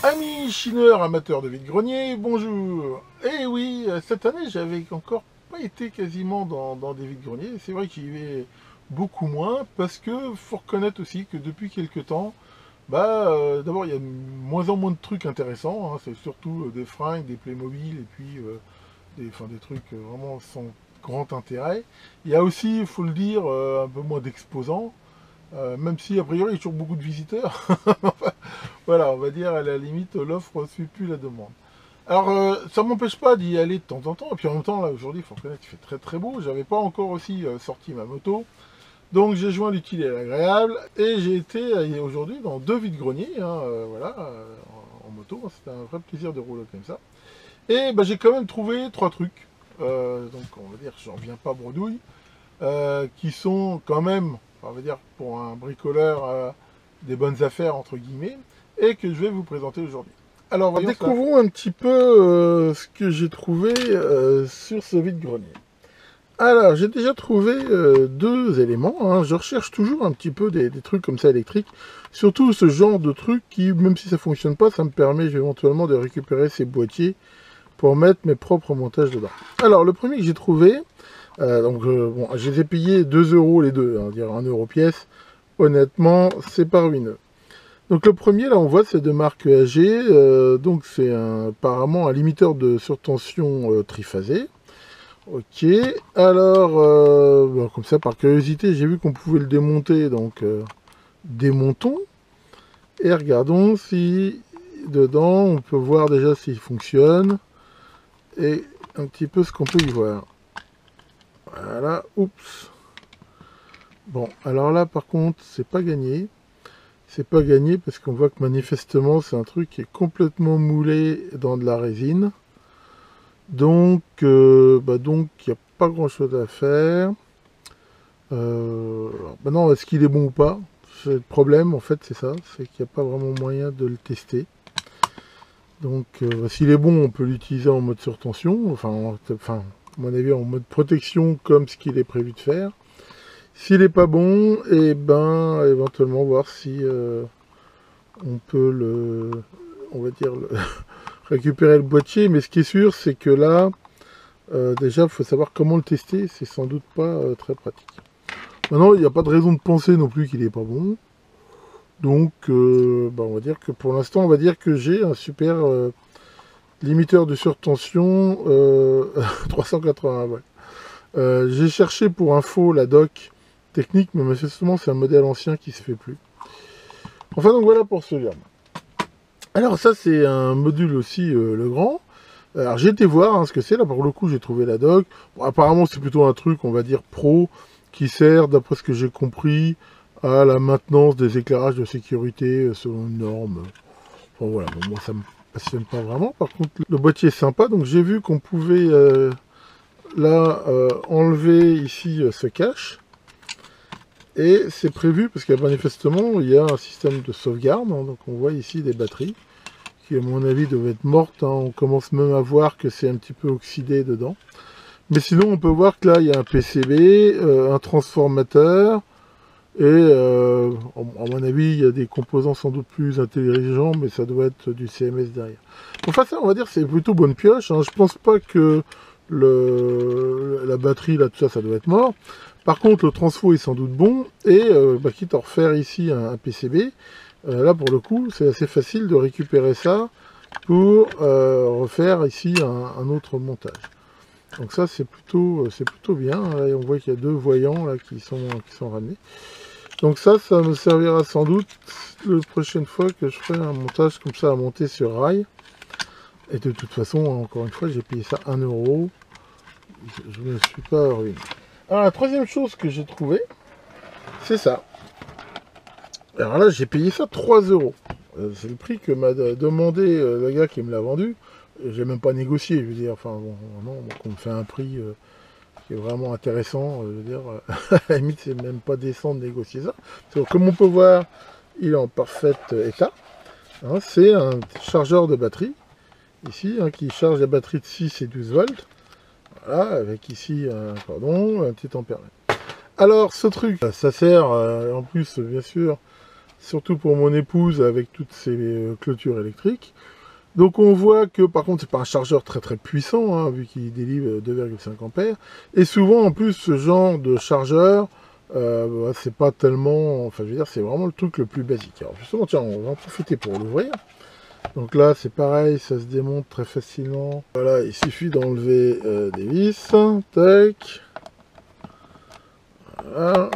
Amis chineurs amateurs de vide-grenier, bonjour. Et oui, cette année, j'avais encore pas été quasiment dans des vide-greniers. C'est vrai que j'y vais beaucoup moins parce que faut reconnaître aussi que depuis quelques temps, d'abord il y a de moins en moins de trucs intéressants, hein. C'est surtout des fringues, des Playmobil et puis des trucs vraiment sans grand intérêt. Il y a aussi, il faut le dire, un peu moins d'exposants. Même si a priori il y a toujours beaucoup de visiteurs. Voilà, on va dire à la limite l'offre ne suit plus la demande. Alors ça m'empêche pas d'y aller de temps en temps, et puis en même temps là aujourd'hui il faut reconnaître qu'il fait très très beau, j'avais pas encore aussi sorti ma moto, donc j'ai joint l'utile et l'agréable, et j'ai été aujourd'hui dans deux vides-greniers, hein, en moto, c'était un vrai plaisir de rouler comme ça. Et j'ai quand même trouvé trois trucs, donc on va dire j'en viens pas bredouille, qui sont quand même, on va dire pour un bricoleur, des bonnes affaires entre guillemets, et que je vais vous présenter aujourd'hui. Alors voyons découvrons un petit peu ce que j'ai trouvé sur ce vide-grenier. Alors j'ai déjà trouvé deux éléments, hein. Je recherche toujours un petit peu des trucs comme ça électriques, surtout ce genre de truc qui, même si ça fonctionne pas, ça me permet éventuellement de récupérer ces boîtiers pour mettre mes propres montages dedans. Alors le premier que j'ai trouvé, bon, je les ai payés 2 euros les deux, hein, dire 1 euro pièce. Honnêtement, c'est pas ruineux. Donc le premier, là, on voit, c'est de marque AG. Donc c'est apparemment un limiteur de surtension triphasé. Ok. Alors, comme ça, par curiosité, j'ai vu qu'on pouvait le démonter. Donc, démontons. Et regardons si dedans, on peut voir déjà s'il fonctionne. Et un petit peu ce qu'on peut y voir. Voilà, oups. Bon, alors là, par contre, c'est pas gagné. C'est pas gagné parce qu'on voit que manifestement, c'est un truc qui est complètement moulé dans de la résine. Donc, il n'y a pas grand-chose à faire. Maintenant, est-ce qu'il est bon ou pas? C'est le problème, en fait, c'est ça. C'est qu'il n'y a pas vraiment moyen de le tester. Donc, s'il est bon, on peut l'utiliser en mode surtension. Enfin, à mon avis, en mode protection, comme ce qu'il est prévu de faire. S'il n'est pas bon, et éventuellement voir si on peut on va dire, récupérer le boîtier. Mais ce qui est sûr, c'est que là, déjà, il faut savoir comment le tester. C'est sans doute pas très pratique. Maintenant, il n'y a pas de raison de penser non plus qu'il n'est pas bon. Donc, on va dire que pour l'instant, on va dire que j'ai un super limiteur de surtension 380 watts. J'ai cherché pour info la doc technique, mais manifestement c'est un modèle ancien qui se fait plus. Enfin donc voilà pour celui-là. Alors ça c'est un module aussi Legrand. Alors j'ai été voir ce que c'est, là pour le coup j'ai trouvé la doc. Bon, apparemment c'est plutôt un truc on va dire pro, qui sert d'après ce que j'ai compris à la maintenance des éclairages de sécurité selon une norme. Enfin voilà, bon, moi ça me passionne pas vraiment. Par contre le boîtier est sympa, donc j'ai vu qu'on pouvait enlever ici ce cache. Et c'est prévu parce qu'il y a manifestement il y a un système de sauvegarde, hein, donc on voit ici des batteries qui à mon avis doivent être mortes, hein. On commence même à voir que c'est un petit peu oxydé dedans. Mais sinon on peut voir que là il y a un PCB, un transformateur et à mon avis il y a des composants sans doute plus intelligents, mais ça doit être du CMS derrière. Enfin ça on va dire c'est plutôt bonne pioche, hein. Je pense pas que la batterie là tout ça doit être mort. Par contre le transfo est sans doute bon et quitte à refaire ici un PCB, là pour le coup c'est assez facile de récupérer ça pour refaire ici un autre montage. Donc ça c'est plutôt bien. Là, on voit qu'il y a deux voyants là, qui sont ramenés. Donc ça me servira sans doute la prochaine fois que je ferai un montage comme ça à monter sur rail. Et de toute façon, encore une fois, j'ai payé ça 1 euro. Je ne me suis pas ruiné. Alors la troisième chose que j'ai trouvé, c'est ça. Alors là, j'ai payé ça 3 euros. C'est le prix que m'a demandé le gars qui me l'a vendu. J'ai même pas négocié, je veux dire. Enfin bon, non, donc on me fait un prix qui est vraiment intéressant. Je veux dire, à la limite, c'est même pas décent de négocier ça. Donc, comme on peut voir, il est en parfait état. Hein, c'est un chargeur de batterie, ici, hein, qui charge la batterie de 6 et 12 volts. Voilà, avec ici un cordon, un petit ampère. Alors, ce truc, ça sert, en plus, bien sûr, surtout pour mon épouse avec toutes ces clôtures électriques. Donc on voit que par contre c'est pas un chargeur très très puissant, hein, vu qu'il délivre 2,5 ampères. Et souvent en plus ce genre de chargeur, c'est pas tellement, enfin je veux dire c'est vraiment le truc le plus basique. Alors justement tiens, on va en profiter pour l'ouvrir. Donc là c'est pareil, ça se démonte très facilement. Voilà, il suffit d'enlever des vis, tac. Voilà.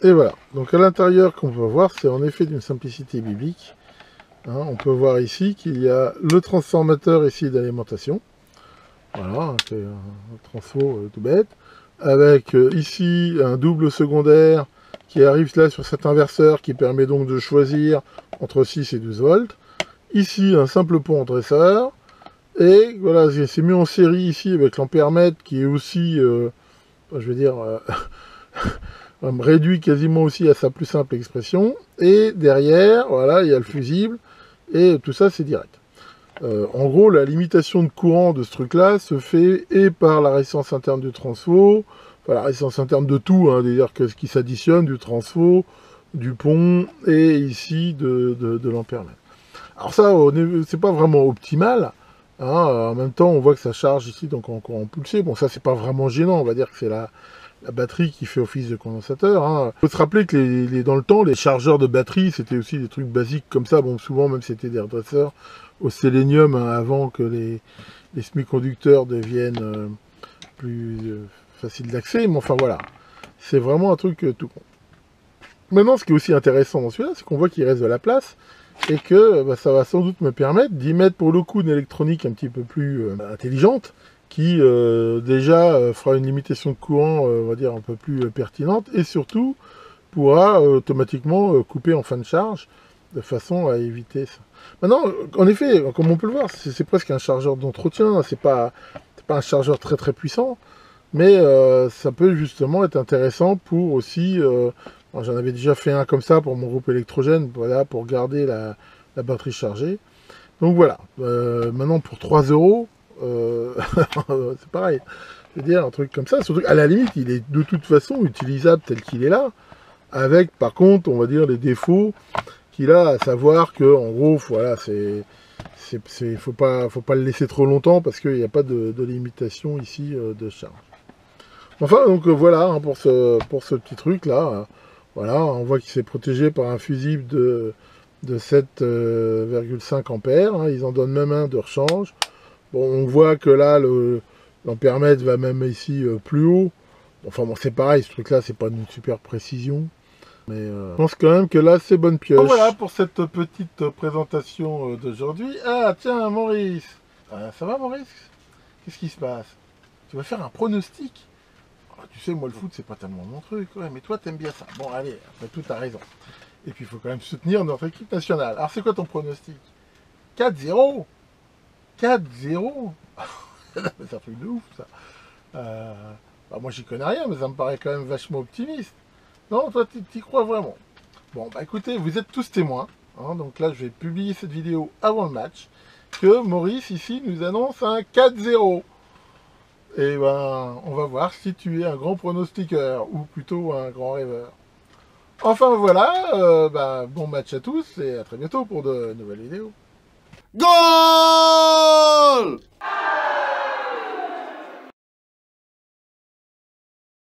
Et voilà, donc à l'intérieur qu'on peut voir, c'est en effet d'une simplicité biblique. Hein, on peut voir ici qu'il y a le transformateur ici d'alimentation. Voilà, c'est un transfo tout bête. Avec ici un double secondaire qui arrive là sur cet inverseur qui permet donc de choisir entre 6 et 12 volts. Ici un simple pont en dresseur. Et voilà, c'est mis en série ici avec l'ampèremètre qui est aussi, je veux dire... réduit quasiment aussi à sa plus simple expression, et derrière, voilà, il y a le fusible, et tout ça c'est direct. En gros, la limitation de courant de ce truc-là se fait et par la résistance interne du transfo, enfin la résistance interne de tout, hein, c'est-à-dire que ce qui s'additionne du transfo, du pont, et ici de l'ampèremètre. Alors ça, c'est pas vraiment optimal, hein, en même temps on voit que ça charge ici donc en courant pulsé, bon ça c'est pas vraiment gênant, on va dire que c'est la batterie qui fait office de condensateur. Hein. Il faut se rappeler que dans le temps, les chargeurs de batterie, c'était aussi des trucs basiques comme ça. Bon, souvent, même c'était des redresseurs au sélénium, hein, avant que les semi-conducteurs deviennent plus faciles d'accès. Mais enfin, voilà. C'est vraiment un truc tout con. Maintenant, ce qui est aussi intéressant dans celui-là, c'est qu'on voit qu'il reste de la place et que ça va sans doute me permettre d'y mettre pour le coup une électronique un petit peu plus intelligente, qui déjà fera une limitation de courant, on va dire, un peu plus pertinente, et surtout pourra automatiquement couper en fin de charge, de façon à éviter ça. Maintenant, en effet, comme on peut le voir, c'est presque un chargeur d'entretien, c'est pas un chargeur très très puissant, mais ça peut justement être intéressant pour aussi, j'en avais déjà fait un comme ça pour mon groupe électrogène, voilà, pour garder la batterie chargée. Donc voilà, maintenant pour 3 €, c'est pareil. Je veux dire, un truc comme ça, surtout à la limite, il est de toute façon utilisable tel qu'il est là, avec par contre, on va dire, les défauts qu'il a, à savoir que, en gros, voilà, faut pas le laisser trop longtemps parce qu'il n'y a pas de limitation ici de charge. Enfin, donc voilà, hein, pour ce petit truc là, voilà, on voit qu'il s'est protégé par un fusible de 7,5 ampères, hein, ils en donnent même un de rechange. Bon, on voit que là, l'ampèremètre va même ici plus haut. Enfin bon, c'est pareil, ce truc-là, c'est pas une super précision. Mais je pense quand même que là, c'est bonne pioche. Voilà pour cette petite présentation d'aujourd'hui. Ah, tiens, Maurice. Ça va, Maurice? Qu'est-ce qui se passe? Tu vas faire un pronostic? Oh, tu sais, moi, le foot, c'est pas tellement mon truc. Ouais, mais toi, t'aimes bien ça. Bon, allez, après tout, t'as raison. Et puis, il faut quand même soutenir notre équipe nationale. Alors, c'est quoi ton pronostic? 4-0? 4-0. C'est un truc de ouf, ça. Bah, moi, j'y connais rien, mais ça me paraît quand même vachement optimiste. Non, toi, t'y crois vraiment. Bon, bah écoutez, vous êtes tous témoins. Hein, donc là, je vais publier cette vidéo avant le match. Que Maurice, ici, nous annonce un 4-0. Et ben, on va voir si tu es un grand pronostiqueur, ou plutôt un grand rêveur. Enfin, voilà. Bon match à tous, et à très bientôt pour de nouvelles vidéos. Goal!